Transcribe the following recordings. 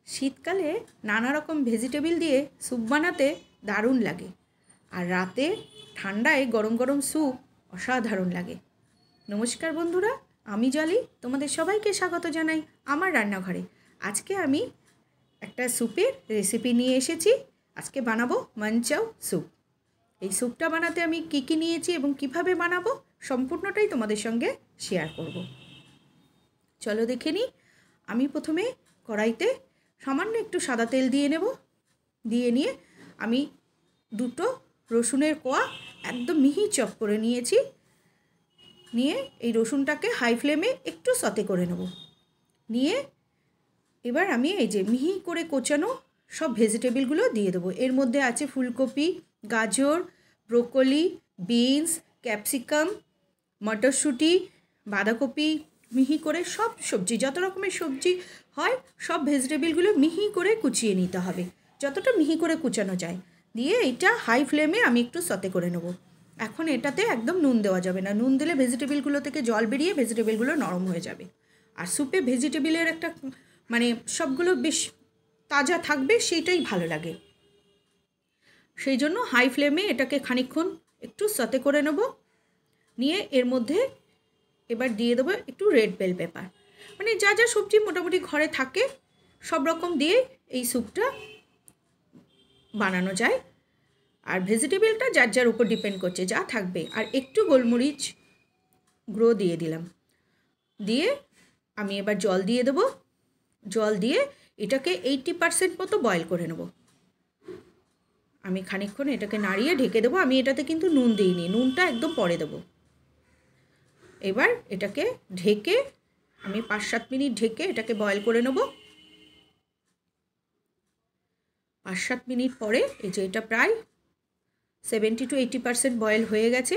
শীতকালে নানা রকম ভেজিটেবিল দিয়ে স্যুপ বানাতে দারুণ লাগে, আর রাতে ঠান্ডায় গরম গরম স্যুপ অসাধারণ লাগে। নমস্কার বন্ধুরা, আমি জলি, তোমাদের সবাইকে স্বাগত জানাই আমার রান্নাঘরে। আজকে আমি একটা স্যুপের রেসিপি নিয়ে এসেছি। আজকে বানাবো মানচাও স্যুপ। এই স্যুপটা বানাতে আমি কী নিয়েছি এবং কিভাবে বানাবো সম্পূর্ণটাই তোমাদের সঙ্গে শেয়ার করব। চলো দেখে নিই। আমি প্রথমে কড়াইতে সামান্য একটু সাদা তেল দিয়ে নেব। দিয়ে নিয়ে আমি দুটো রসুনের কোয়া একদম মিহি চপ করে নিয়েছি। নিয়ে এই রসুনটাকে হাই ফ্লেমে একটু সতে করে নেব। নিয়ে এবার আমি এই যে মিহি করে কোচানো সব ভেজিটেবিলগুলো দিয়ে দেবো। এর মধ্যে আছে ফুলকপি, গাজর, ব্রোকলি, বিনস, ক্যাপসিকাম, মটরশুঁটি, বাঁধাকপি, মিহি করে সব সবজি, যত রকমের সবজি হয় সব ভেজিটেবিলগুলো মিহি করে কুচিয়ে নিতে হবে, যতটা মিহি করে কুচানো যায়। দিয়ে এটা হাই ফ্লেমে আমি একটু সতে করে নেব। এখন এটাতে একদম নুন দেওয়া যাবে না। নুন দিলে ভেজিটেবিলগুলো থেকে জল বেরিয়ে ভেজিটেবিলগুলো নরম হয়ে যাবে। আর স্যুপে ভেজিটেবিলের একটা সবগুলো বেশ তাজা থাকবে, সেইটাই ভালো লাগে। সেই জন্য হাই ফ্লেমে এটাকে খানিকক্ষণ একটু সতে করে নেব। নিয়ে এর মধ্যে এবার দিয়ে দেবো একটু রেড বেল পেপার। যা যা সবজি মোটামুটি ঘরে থাকে সব রকম দিয়ে এই স্যুপটা বানানো যায়। আর ভেজিটেবলটা যার যার উপর ডিপেন্ড করছে যা থাকবে। আর একটু গোলমরিচ গুঁড়ো দিয়ে দিলাম। দিয়ে আমি এবার জল দিয়ে দেবো। জল দিয়ে এটাকে 80% মতো বয়েল করে নেব। আমি খানিকক্ষণ এটাকে নাড়িয়ে ঢেকে দেবো। আমি এটাতে কিন্তু নুন দিইনি, নুনটা একদম পরে দেবো। এবার এটাকে ঢেকে আমি 5-7 মিনিট ঢেকে এটাকে বয়েল করে নেব। 5-7 মিনিট পরে এই যে এটা প্রায় 70 to 80% বয়েল হয়ে গেছে।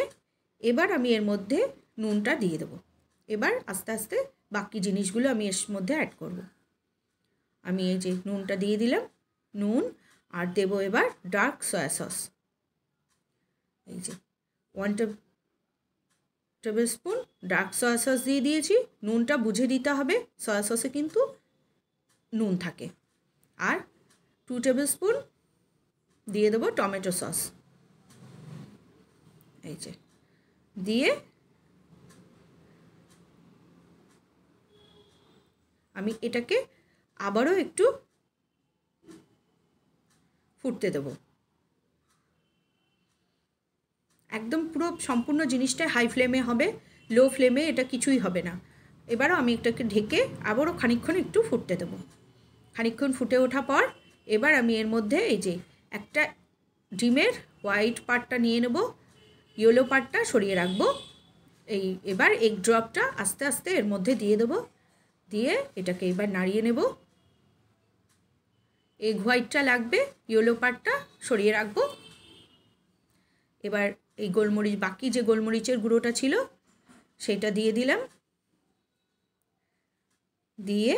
এবার আমি এর মধ্যে নুনটা দিয়ে দেবো। এবার আস্তে আস্তে বাকি জিনিসগুলো আমি এর মধ্যে অ্যাড করব। আমি এই যে নুনটা দিয়ে দিলাম, নুন, আর দেবো এবার ডার্ক সয়া সস। এই যে 1 table spoon dark soya sauce দিয়ে দিয়েছি। নুনটা বুঝে দিতে হবে, সয়া সসে কিন্তু নুন থাকে। আর 2 টেবিল স্পুন দিয়ে দেবো টমেটো সস। এই যে দিয়ে আমি এটাকে আবারও একটু ফুটতে দেবো। একদম পুরো সম্পূর্ণ জিনিসটা হাই ফ্লেমে হবে, লো ফ্লেমে এটা কিছুই হবে না। এবারও আমি এটাকে ঢেকে আবারও খানিকক্ষণ একটু ফুটতে দেবো। খানিকক্ষণ ফুটে ওঠা পর এবার আমি এর মধ্যে এই যে একটা ডিমের হোয়াইট পার্টটা নিয়ে নেব, ইয়েলো পার্টটা সরিয়ে রাখবো। এবার এগ ড্রপটা আস্তে আস্তে এর মধ্যে দিয়ে দেবো। দিয়ে এটাকে এবার নাড়িয়ে নেব। এগ হোয়াইটটা লাগবে, ইয়েলো পার্টটা সরিয়ে রাখবো। এবার এই গোলমরিচ, বাকি যে গোলমরিচের গুঁড়োটা ছিল সেটা দিয়ে দিলাম। দিয়ে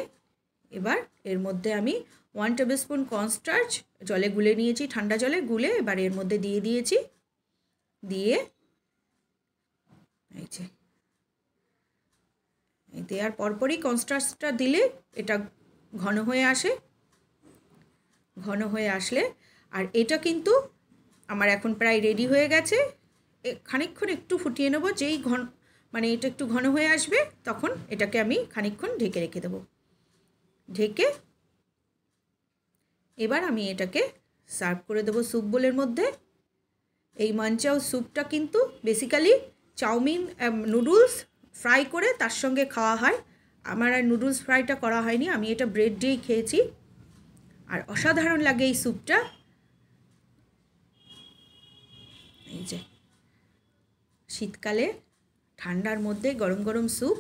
এবার এর মধ্যে আমি 1 টেবিল স্পুন কর্নস্টার্চ জলে গুলে নিয়েছি, ঠান্ডা জলে গুলে এবার এর মধ্যে দিয়ে দিয়েছি। দিয়ে এই যে দেওয়ার পরপরই কর্নস্টার্চটা দিলে এটা ঘন হয়ে আসে। ঘন হয়ে আসলে, আর এটা কিন্তু আমার এখন প্রায় রেডি হয়ে গেছে। খানিকক্ষণ একটু ফুটিয়ে নেব। যেই এটা একটু ঘন হয়ে আসবে তখন এটাকে আমি খানিকক্ষণ ঢেকে রেখে দেবো। ঢেকে এবার আমি এটাকে সার্ভ করে দেবো স্যুপ বোলের মধ্যে। এই মানচাও স্যুপটা কিন্তু বেসিক্যালি চাউমিন, নুডলস ফ্রাই করে তার সঙ্গে খাওয়া হয়। আমার আর নুডলস ফ্রাইটা করা হয়নি, আমি এটা ব্রেড দিয়েই খেয়েছি। আর অসাধারণ লাগে এই স্যুপটা। এই যে শীতকালে ঠান্ডার মধ্যে গরম গরম স্যুপ।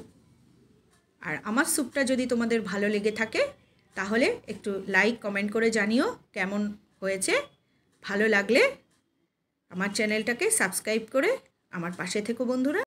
আর আমার স্যুপটা যদি তোমাদের ভালো লেগে থাকে তাহলে একটু লাইক কমেন্ট করে জানিও কেমন হয়েছে। ভালো লাগলে আমার চ্যানেলটাকে সাবস্ক্রাইব করে আমার পাশে থেকো বন্ধুরা।